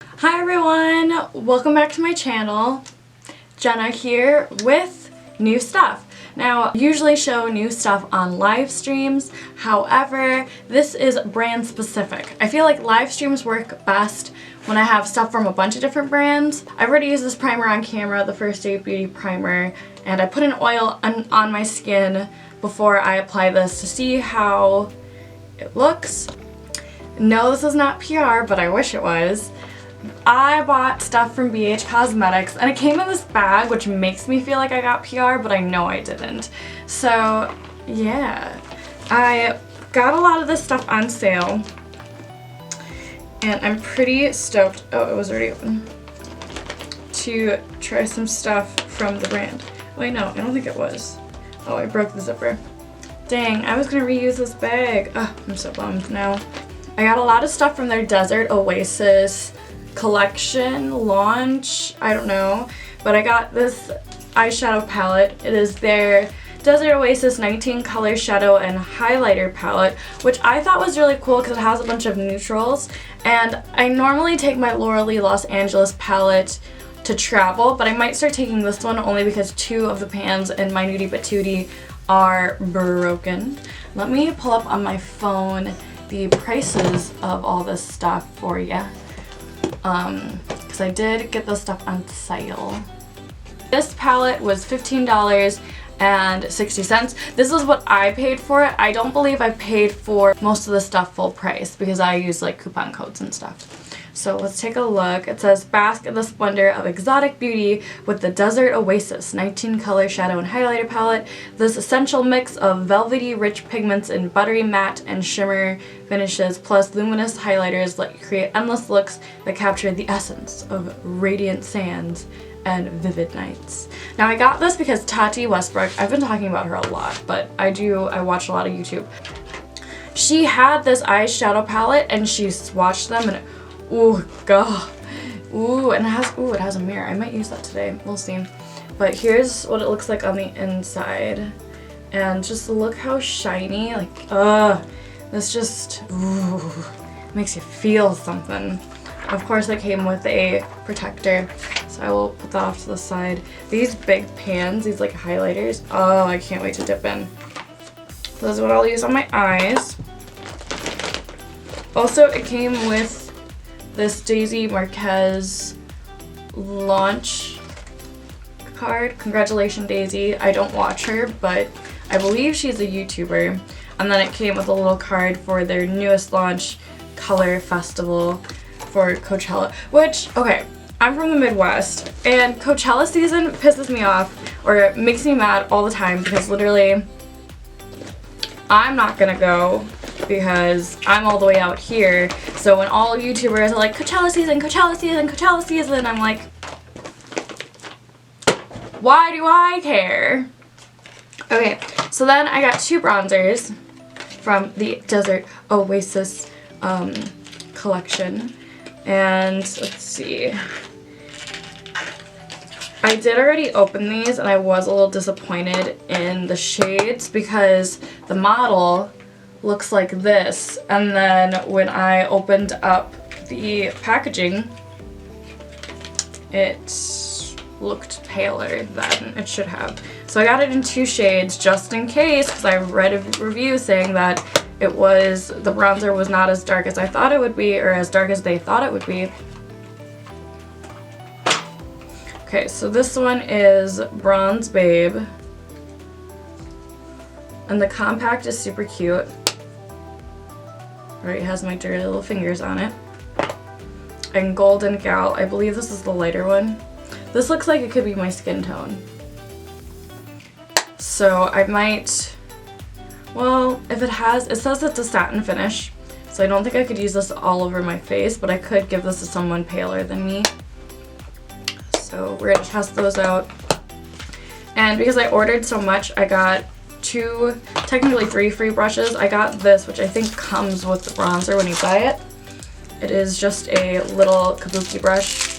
Hi everyone! Welcome back to my channel. Jenna here with new stuff. Now, I usually show new stuff on live streams, however, this is brand specific. I feel like live streams work best when I have stuff from a bunch of different brands. I've already used this primer on camera, the First Aid Beauty primer, and I put an oil on my skin before I apply this to see how it looks. No, this is not PR, but I wish it was. I bought stuff from BH Cosmetics and it came in this bag, which makes me feel like I got PR, but I know I didn't. So yeah, I got a lot of this stuff on sale and I'm pretty stoked, oh it was already open, to try some stuff from the brand. Wait, no, I don't think it was. Oh, I broke the zipper. Dang, I was gonna reuse this bag. Oh, I'm so bummed now. I got a lot of stuff from their Desert Oasis collection launch, I don't know, but I got this eyeshadow palette. It is their Desert Oasis 19 color shadow and highlighter palette, which I thought was really cool because it has a bunch of neutrals, and I normally take my Laura Lee Los Angeles palette to travel, but I might start taking this one only because two of the pans in my Nudie Patootie are broken. Let me pull up on my phone the prices of all this stuff for you. Because I did get this stuff on sale. This palette was $15.60. This is what I paid for it. I don't believe I paid for most of the stuff full price because I use like coupon codes and stuff. So let's take a look. It says bask in the splendor of exotic beauty with the Desert Oasis 19 color shadow and highlighter palette. This essential mix of velvety rich pigments in buttery matte and shimmer finishes plus luminous highlighters let you create endless looks that capture the essence of radiant sands and vivid nights. Now I got this because Tati Westbrook, I've been talking about her a lot, but I watch a lot of YouTube. She had this eyeshadow palette and she swatched them and ooh, god. Ooh, and it has a mirror. I might use that today. We'll see. But here's what it looks like on the inside. And just look how shiny. Like, this just, ooh, makes you feel something. Of course, it came with a protector. So I will put that off to the side. These big pans, these like highlighters. Oh, I can't wait to dip in. This is what I'll use on my eyes. Also, it came with this Daisy Marquez launch card. Congratulations, Daisy. I don't watch her, but I believe she's a YouTuber. And then it came with a little card for their newest launch, Color Festival for Coachella. Which, okay, I'm from the Midwest, and Coachella season pisses me off, or makes me mad all the time, because literally, I'm not gonna go because I'm all the way out here. So when all YouTubers are like, Coachella season, Coachella season, Coachella season, I'm like, why do I care? Okay, so then I got two bronzers from the Desert Oasis collection. And let's see. I did already open these and I was a little disappointed in the shades because the model looks like this, and then when I opened up the packaging it looked paler than it should have. So I got it in two shades just in case, because I read a review saying that the bronzer was not as dark as I thought it would be, or as dark as they thought it would be. Okay, so this one is Bronze Babe. And the compact is super cute. Right, it has my dirty little fingers on it. And Golden Gal, I believe this is the lighter one. This looks like it could be my skin tone. So I might, well, if it says it's a satin finish, so I don't think I could use this all over my face, but I could give this to someone paler than me. So we're gonna test those out. And because I ordered so much, I got technically three free brushes. I got this, which I think comes with the bronzer when you buy it. It is just a little kabuki brush,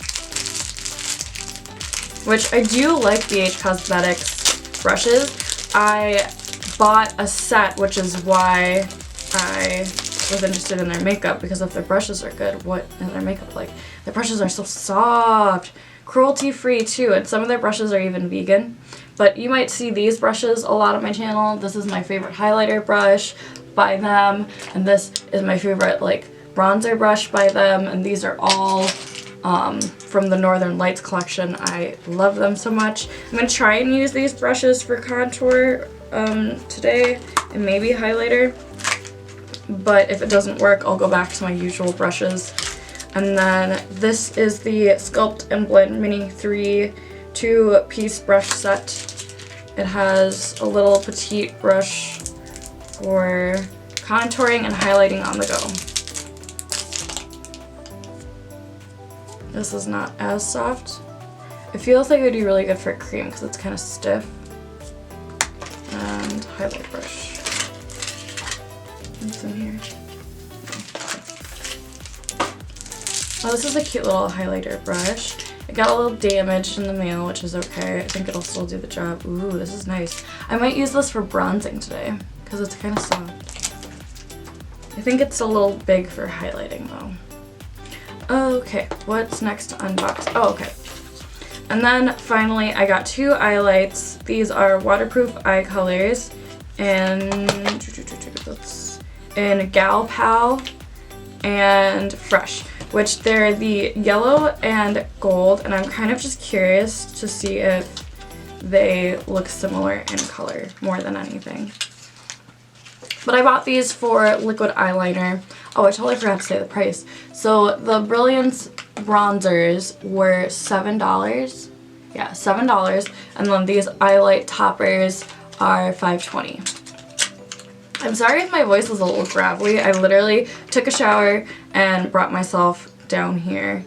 which I do like BH Cosmetics brushes. I bought a set, which is why I was interested in their makeup, because if their brushes are good, what is their makeup like? Their brushes are so soft, cruelty-free too, and some of their brushes are even vegan. But you might see these brushes a lot on my channel. This is my favorite highlighter brush by them, and this is my favorite like bronzer brush by them, and these are all from the Northern Lights collection. I love them so much. I'm going to try and use these brushes for contour today and maybe highlighter, but if it doesn't work, I'll go back to my usual brushes. And then this is the Sculpt and Blend Mini 3 2-piece brush set. It has a little petite brush for contouring and highlighting on the go. This is not as soft. It feels like it would be really good for cream because it's kind of stiff. And highlight brush. What's in here? Oh, this is a cute little highlighter brush. It got a little damaged in the mail, which is okay. I think it'll still do the job. Ooh, this is nice. I might use this for bronzing today because it's kind of soft. I think it's a little big for highlighting though. Okay, what's next to unbox? Oh, okay. And then finally I got 2 eye lights. These are waterproof eye colors and in Gal Pal and Fresh, which they're the yellow and gold, and I'm kind of just curious to see if they look similar in color more than anything. But I bought these for liquid eyeliner. Oh, I totally forgot to say the price. So the Brilliance bronzers were $7. Yeah, $7. And then these eyelight toppers are $5.20. I'm sorry if my voice is a little gravelly. I literally took a shower and brought myself down here.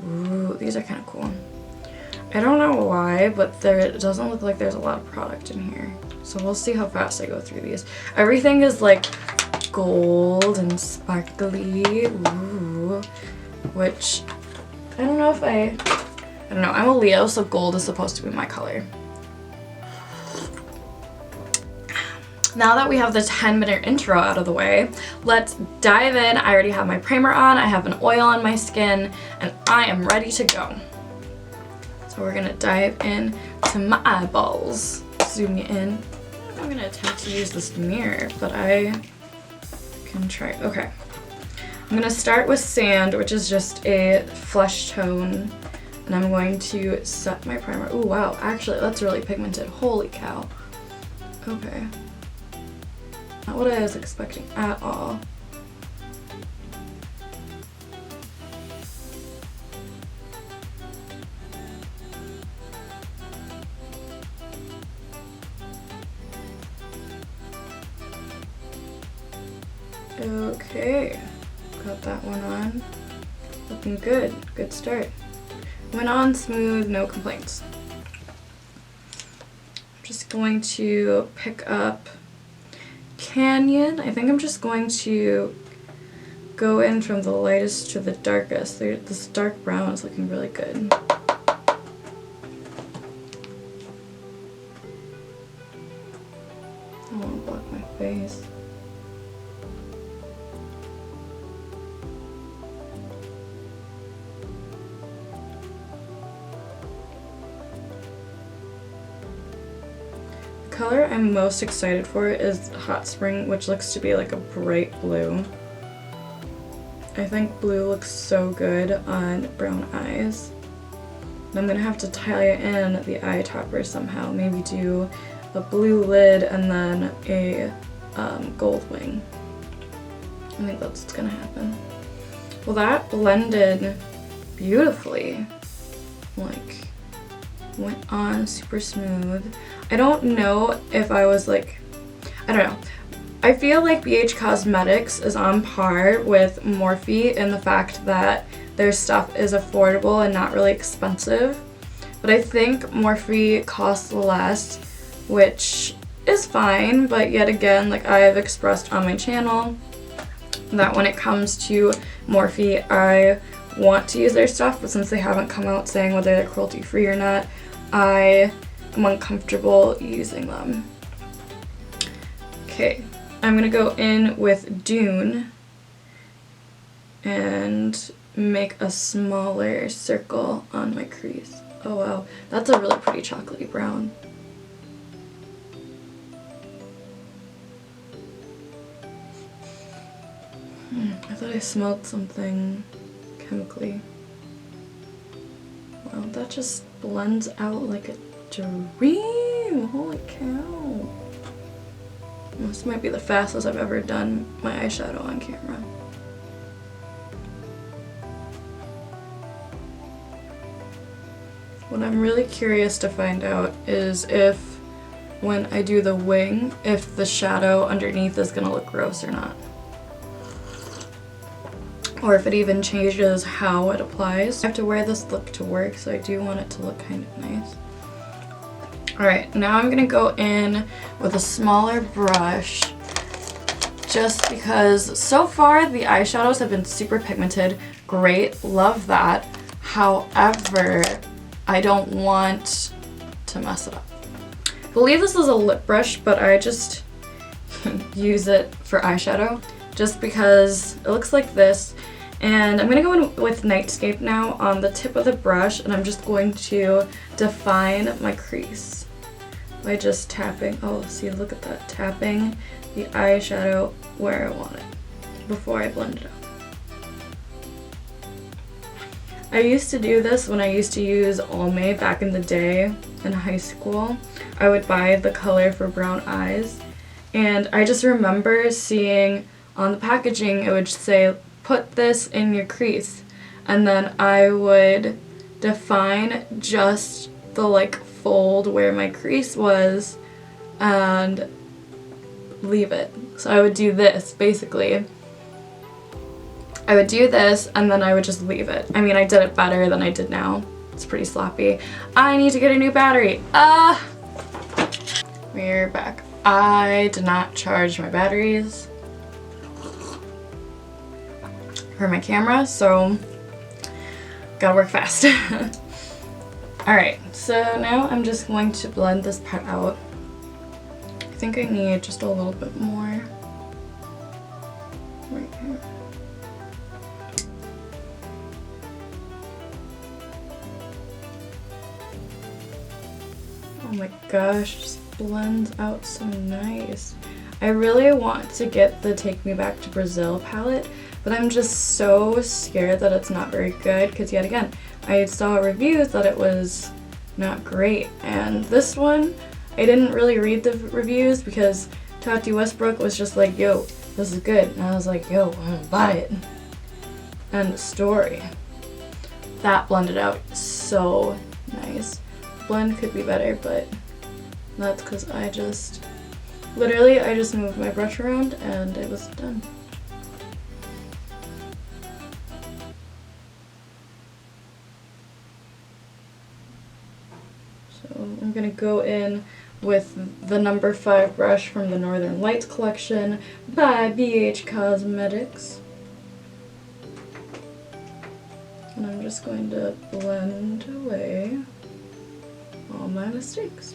Ooh, these are kind of cool. I don't know why, but it doesn't look like there's a lot of product in here. So we'll see how fast I go through these. Everything is like gold and sparkly. Ooh, which I don't know if I don't know. I'm a Leo, so gold is supposed to be my color. Now that we have the 10-minute intro out of the way, let's dive in. I already have my primer on, I have an oil on my skin, and I am ready to go. So we're gonna dive in to my eyeballs. Zoom you in. I'm gonna attempt to use this mirror, but I can try. Okay. I'm gonna start with Sand, which is just a flesh tone, and I'm going to set my primer. Oh wow, actually that's really pigmented. Holy cow. Okay. Not what I was expecting at all. Okay, got that one on. Looking good. Good start. Went on smooth, no complaints. I'm just going to pick up Canyon. I think I'm just going to go in from the lightest to the darkest. This dark brown is looking really good. I don't want to block my face. The color I'm most excited for is Hot Spring, which looks to be like a bright blue. I think blue looks so good on brown eyes. And I'm gonna have to tie in the eye topper somehow. Maybe do a blue lid and then a gold wing. I think that's what's gonna happen. Well, that blended beautifully. Like, went on super smooth. I don't know if I was like, I don't know. I feel like BH Cosmetics is on par with Morphe in the fact that their stuff is affordable and not really expensive. But I think Morphe costs less, which is fine, but yet again, like I have expressed on my channel, that when it comes to Morphe, I want to use their stuff, but since they haven't come out saying whether they're cruelty-free or not, I am uncomfortable using them. Okay, I'm going to go in with Dune and make a smaller circle on my crease. Oh wow, that's a really pretty chocolatey brown. I thought I smelled something chemically. Wow, that just blends out like a dream! Holy cow! This might be the fastest I've ever done my eyeshadow on camera. What I'm really curious to find out is if, when I do the wing, if the shadow underneath is gonna look gross or not. Or if it even changes how it applies. I have to wear this look to work, so I do want it to look kind of nice. Alright, now I'm gonna go in with a smaller brush, just because so far the eyeshadows have been super pigmented. Great, love that. However, I don't want to mess it up. I believe this is a lip brush, but I just use it for eyeshadow just because it looks like this. And I'm going to go in with Nightscape now on the tip of the brush, and I'm just going to define my crease by just tapping. Oh, see, look at that. Tapping the eyeshadow where I want it before I blend it out. I used to do this when I used to use Almay back in the day in high school. I would buy the color for brown eyes, and I just remember seeing on the packaging it would say, put this in your crease, and then I would define just the like fold where my crease was and leave it. So I would do this basically. I would do this and then I would just leave it. I mean, I did it better than I did now. It's pretty sloppy. I need to get a new battery. We're back. I did not charge my batteries for my camera, so gotta work fast. Alright, so now I'm just going to blend this part out. I think I need just a little bit more right here. Oh my gosh, just blends out so nice. I really want to get the Take Me Back to Brazil palette, but I'm just so scared that it's not very good because, yet again, I saw reviews that it was not great. And this one, I didn't really read the reviews because Tati Westbrook was just like, yo, this is good. And I was like, yo, I'm gonna buy it. End of story. That blended out so nice. Blend could be better, but that's because I just moved my brush around and it was done. So I'm gonna go in with the number 5 brush from the Northern Lights collection by BH Cosmetics. And I'm just going to blend away all my mistakes.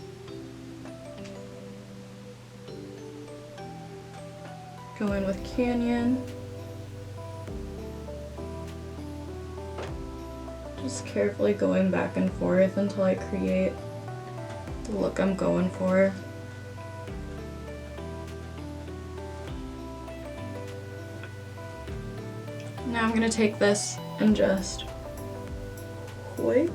Go in with Canyon. Just carefully going back and forth until I create the look I'm going for. Now I'm gonna take this and just wipe.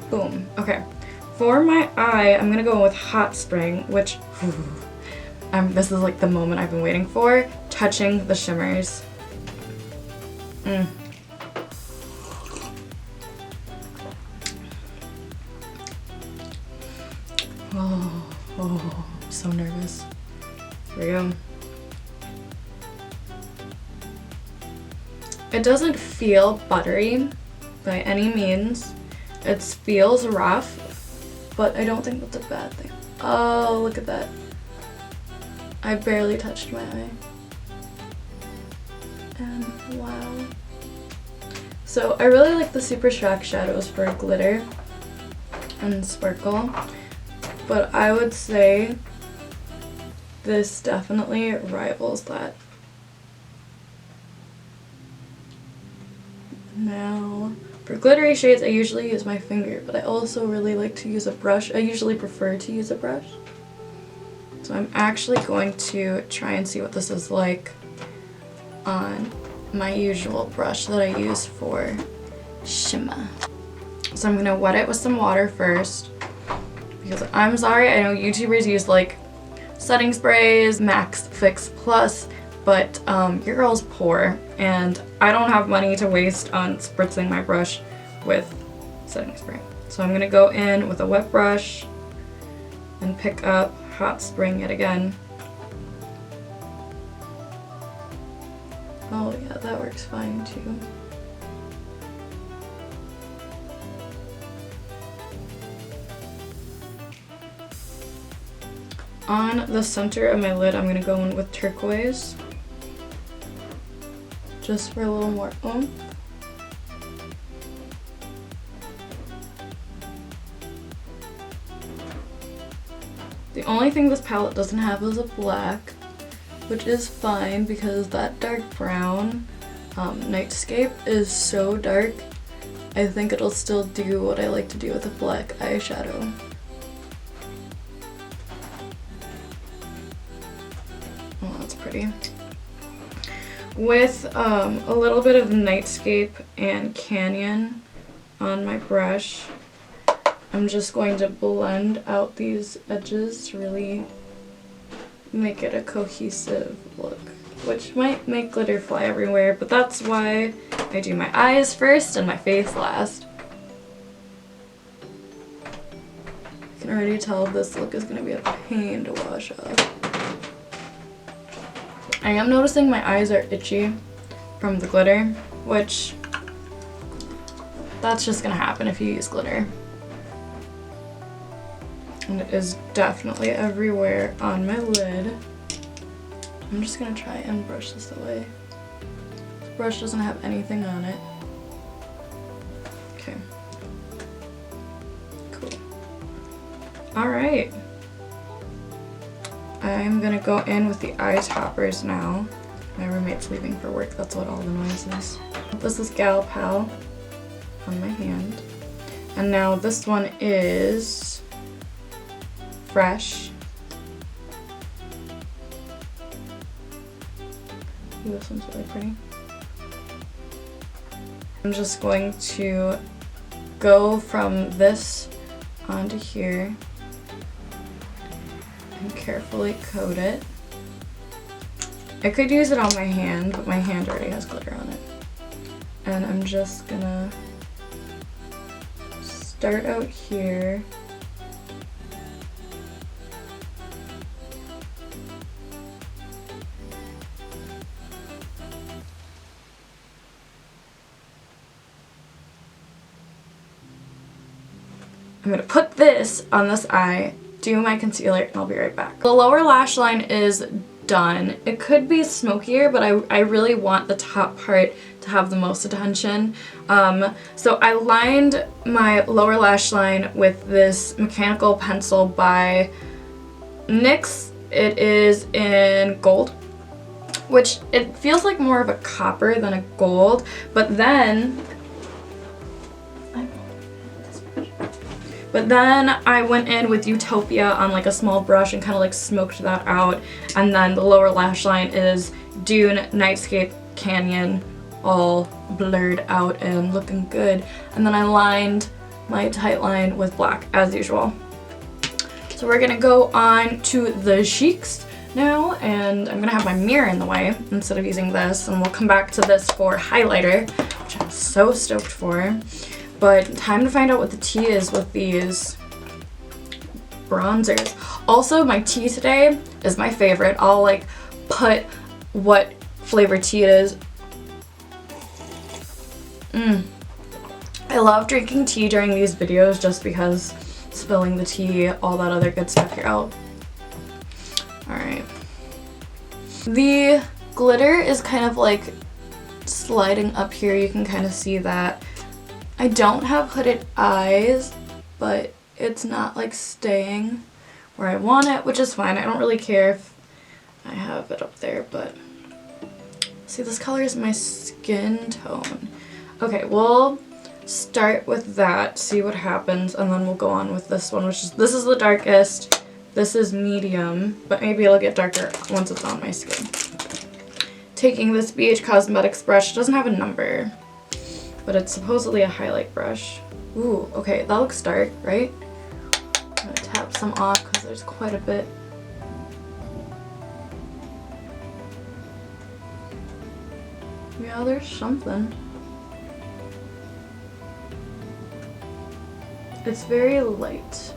Boom. Okay. For my eye, I'm gonna go in with Hot Spring, which this is like the moment I've been waiting for. Touching the shimmers. Oh, I'm so nervous. Here we go. It doesn't feel buttery by any means. It feels rough, but I don't think that's a bad thing. Oh, look at that. I barely touched my eye. And wow. So I really like the Super Shock shadows for glitter and sparkle, but I would say this definitely rivals that. Now, for glittery shades, I usually use my finger, but I also really like to use a brush. I usually prefer to use a brush. So I'm actually going to try and see what this is like on my usual brush that I use for shimmer. So I'm gonna wet it with some water first, because I'm sorry, I know YouTubers use like setting sprays, Max Fix Plus, but your girl's poor and I don't have money to waste on spritzing my brush with setting spray. So I'm gonna go in with a wet brush and pick up Hot Spring yet again. Oh yeah, that works fine too. On the center of my lid, I'm gonna go in with turquoise, just for a little more oomph. The only thing this palette doesn't have is a black, which is fine because that dark brown Nightscape is so dark. I think it'll still do what I like to do with a black eyeshadow. Oh, that's pretty. With a little bit of Nightscape and Canyon on my brush, I'm just going to blend out these edges to really make it a cohesive look, which might make glitter fly everywhere, but that's why I do my eyes first and my face last. I can already tell this look is going to be a pain to wash off. I am noticing my eyes are itchy from the glitter, which that's just going to happen if you use glitter. And it is definitely everywhere on my lid. I'm just gonna try and brush this away. This brush doesn't have anything on it. Okay. Cool. Alright. I'm gonna go in with the eye toppers now. My roommate's leaving for work, that's what all the noise is. This is Gal Pal on my hand. And now this one is Fresh. Ooh, this one's really pretty. I'm just going to go from this onto here and carefully coat it. I could use it on my hand, but my hand already has glitter on it. And I'm just gonna start out here. I'm gonna put this on this eye, do my concealer, and I'll be right back. The lower lash line is done. It could be smokier, but I really want the top part to have the most attention. So I lined my lower lash line with this mechanical pencil by NYX. It is in gold, which it feels like more of a copper than a gold, but then I went in with Utopia on like a small brush and kind of like smoked that out. And then the lower lash line is Dune, Nightscape, Canyon, all blurred out and looking good. And then I lined my tight line with black as usual. So we're gonna go on to the cheeks now, and I'm gonna have my mirror in the way instead of using this, and we'll come back to this for highlighter, which I'm so stoked for. But time to find out what the tea is with these bronzers. Also, my tea today is my favorite. I'll like put what flavor tea it is. I love drinking tea during these videos just because spilling the tea, all that other good stuff, you're out. Alright. The glitter is kind of like sliding up here. You can kind of see that. I don't have hooded eyes, but it's not like staying. where I want it, which is fine. I don't really care if I have it up there, but see, this color is my skin tone. Okay, we'll start with that, see what happens, and then we'll go on with this one, which is, this is the darkest, this is medium, but maybe it'll get darker once it's on my skin. Taking this BH Cosmetics brush, it doesn't have a number, but it's supposedly a highlight brush. Ooh, okay, that looks dark, right? I'm gonna tap some off because there's quite a bit. Yeah, there's something. It's very light.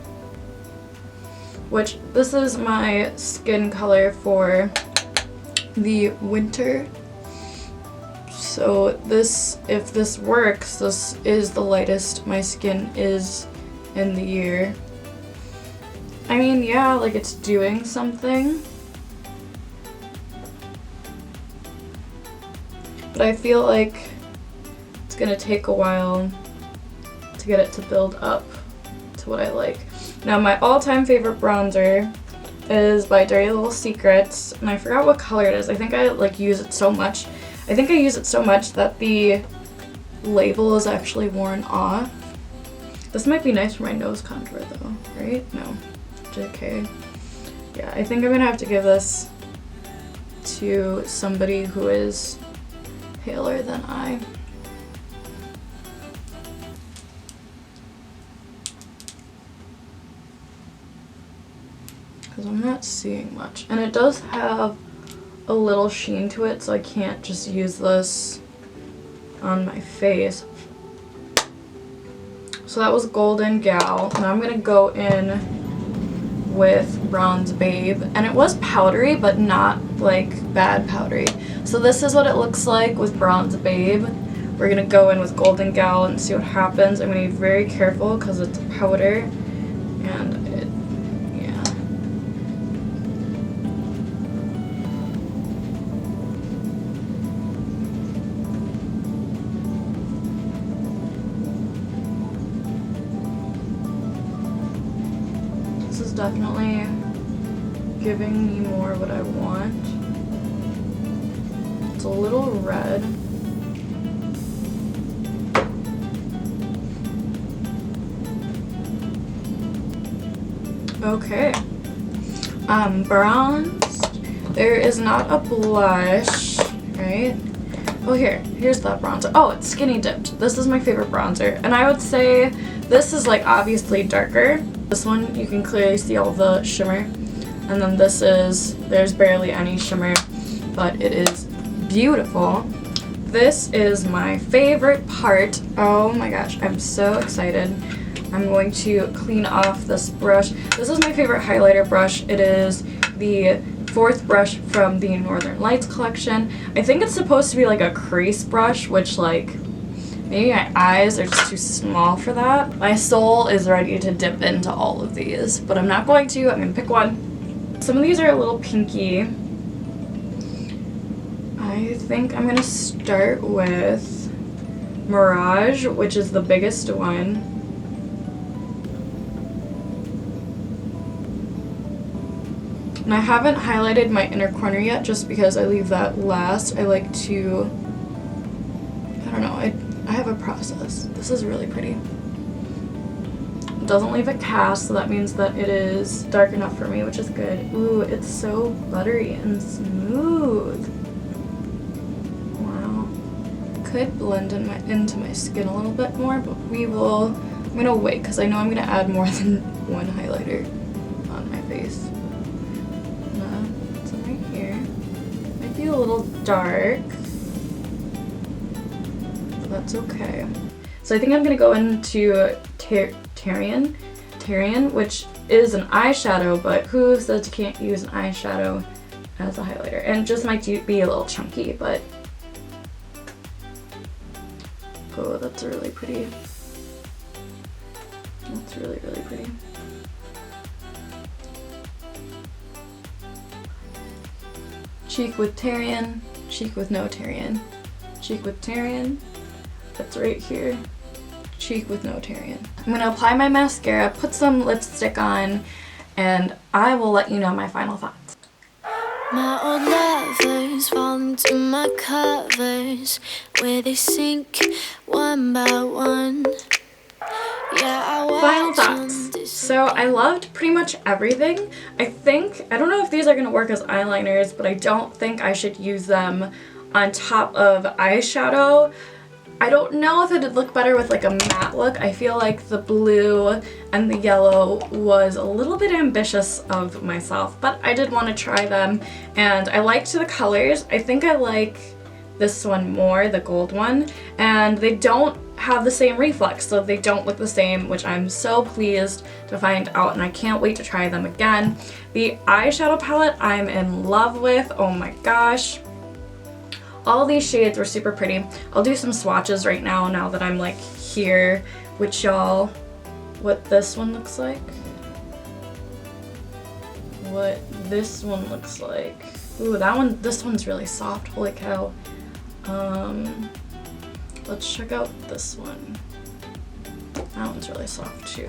Which, this is my skin color for the winter. So this, if this works, this is the lightest my skin is in the year. I mean, yeah, like it's doing something. But I feel like it's gonna take a while to get it to build up to what I like. Now my all-time favorite bronzer is by Dirty Little Secrets, and I forgot what color it is. I think I like use it so much. I think I use it so much that the label is actually worn off. This might be nice for my nose contour though, right? No, JK. Yeah, I think I'm gonna have to give this to somebody who is paler than I. Because I'm not seeing much. And it does have a little sheen to it, so I can't just use this on my face. So that was Golden Gal. Now I'm gonna go in with Bronze Babe. And it was powdery, but not like bad powdery. So this is what it looks like with Bronze Babe. We're gonna go in with Golden Gal and see what happens. I'm gonna be very careful because it's powder, and it, yeah. This is definitely giving me more what I want. It's a little red. Okay. Bronzed. There is not a blush, right? Oh, here's that bronzer. Oh, it's Skinny Dipped. This is my favorite bronzer. And I would say this is like obviously darker. This one, you can clearly see all the shimmer. And then this is, there's barely any shimmer, but it is beautiful. This is my favorite part. Oh my gosh, I'm so excited. I'm going to clean off this brush. This is my favorite highlighter brush. It is the 4th brush from the Northern Lights collection. I think it's supposed to be like a crease brush, which like, maybe my eyes are just too small for that. My soul is ready to dip into all of these, but I'm not going to. I'm gonna pick one. Some of these are a little pinky. I think I'm gonna start with Mirage, which is the biggest one. And I haven't highlighted my inner corner yet just because I leave that last. I like to, I don't know, I have a process. This is really pretty. It doesn't leave a cast, so that means that it is dark enough for me, which is good. Ooh, it's so buttery and smooth. Wow. Could blend into my skin a little bit more, but I'm gonna wait because I know I'm gonna add more than one highlighter on my face. It's right here. Might be a little dark, but that's okay. So I think I'm gonna go into Tarian, which is an eyeshadow, but who says you can't use an eyeshadow as a highlighter? And it just might be a little chunky, but oh, that's really pretty. That's really, really pretty. Cheek with Tarian, cheek with no Tarian. Cheek with Tarian, that's right here. Cheek with no Tarian. I'm gonna apply my mascara, put some lipstick on, and I will let you know my final thoughts. My old lovers fall into my covers where they sink one by one. Yeah, final thoughts. So I loved pretty much everything. I don't know if these are going to work as eyeliners, but I don't think I should use them on top of eyeshadow. I don't know if it'd look better with like a matte look. I feel like the blue and the yellow was a little bit ambitious of myself, but I did want to try them, and I liked the colors. I think I like this one more, the gold one, and they don't have the same reflex, so they don't look the same, which I'm so pleased to find out, and I can't wait to try them again. The eyeshadow palette I'm in love with. Oh my gosh. All these shades were super pretty. I'll do some swatches right now that I'm like here with y'all. What this one looks like. What this one looks like. Ooh, this one's really soft. Holy cow. Let's check out this one. That one's really soft too.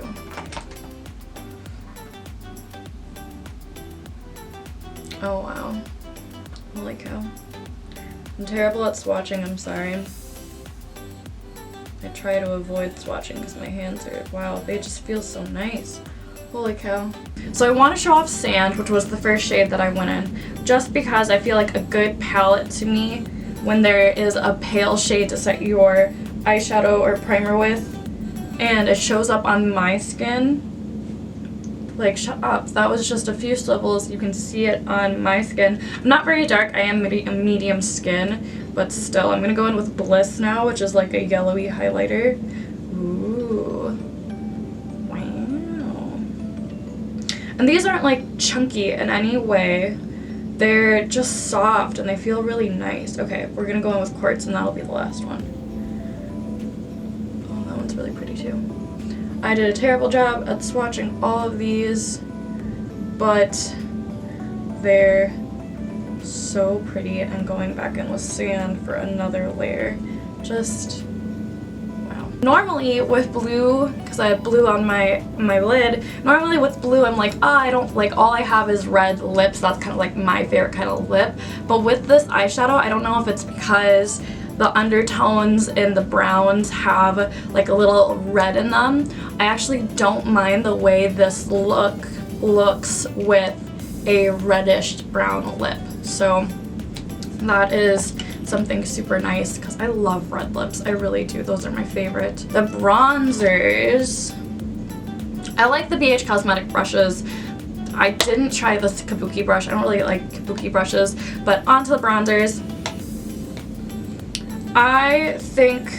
Oh wow. Holy cow. I'm terrible at swatching, I'm sorry. I try to avoid swatching because my hands are, wow, they just feel so nice. Holy cow. So I want to show off Sand, which was the first shade that I went in, just because I feel like a good palette to me, when there is a pale shade to set your eyeshadow or primer with, and it shows up on my skin. Like, shut up. That was just a few swivels. You can see it on my skin. I'm not very dark. I am a medium skin, but still. I'm going to go in with Bliss now, which is like a yellowy highlighter. Ooh. Wow. And these aren't like chunky in any way. They're just soft and they feel really nice. Okay, we're going to go in with Quartz, and that'll be the last one. Oh, that one's really pretty too. I did a terrible job at swatching all of these, but they're so pretty, and going back in with Sand for another layer. Just, wow. Normally with blue, because I have blue on my lid, normally with blue I'm like, I don't, like, all I have is red lips. That's kind of like my favorite kind of lip. But with this eyeshadow, I don't know if it's because the undertones in the browns have like a little red in them. I actually don't mind the way this looks with a reddish brown lip. So that is something super nice because I love red lips. I really do. Those are my favorite. The bronzers, I like the BH Cosmetic brushes. I didn't try this kabuki brush. I don't really like kabuki brushes, but onto the bronzers. I think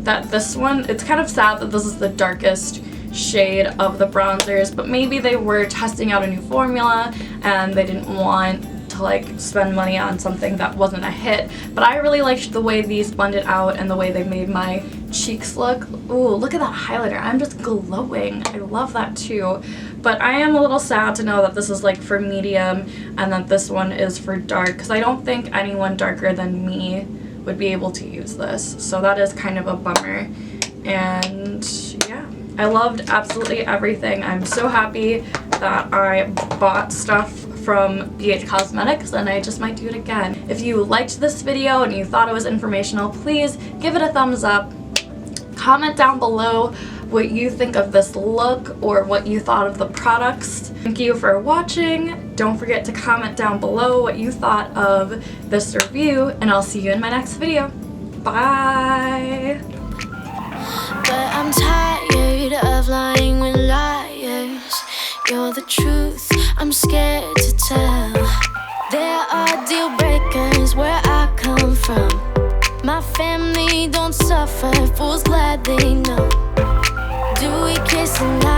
that this one, it's kind of sad that this is the darkest shade of the bronzers, but maybe they were testing out a new formula and they didn't want to like spend money on something that wasn't a hit. But I really liked the way these blended out and the way they made my cheeks look. Ooh, look at that highlighter. I'm just glowing. I love that too. But I am a little sad to know that this is like for medium and that this one is for dark, because I don't think anyone darker than me would be able to use this. So that is kind of a bummer. And yeah, I loved absolutely everything. I'm so happy that I bought stuff from BH Cosmetics, and I just might do it again. If you liked this video and you thought it was informational, please give it a thumbs up. Comment down below what you think of this look or what you thought of the products. Thank you for watching. Don't forget to comment down below what you thought of this review, and I'll see you in my next video. Bye! But I'm tired of lying with liars. You're the truth, I'm scared to tell. There are deal breakers where I come from. My family don't suffer, fools glad they know. Do we kiss and lie?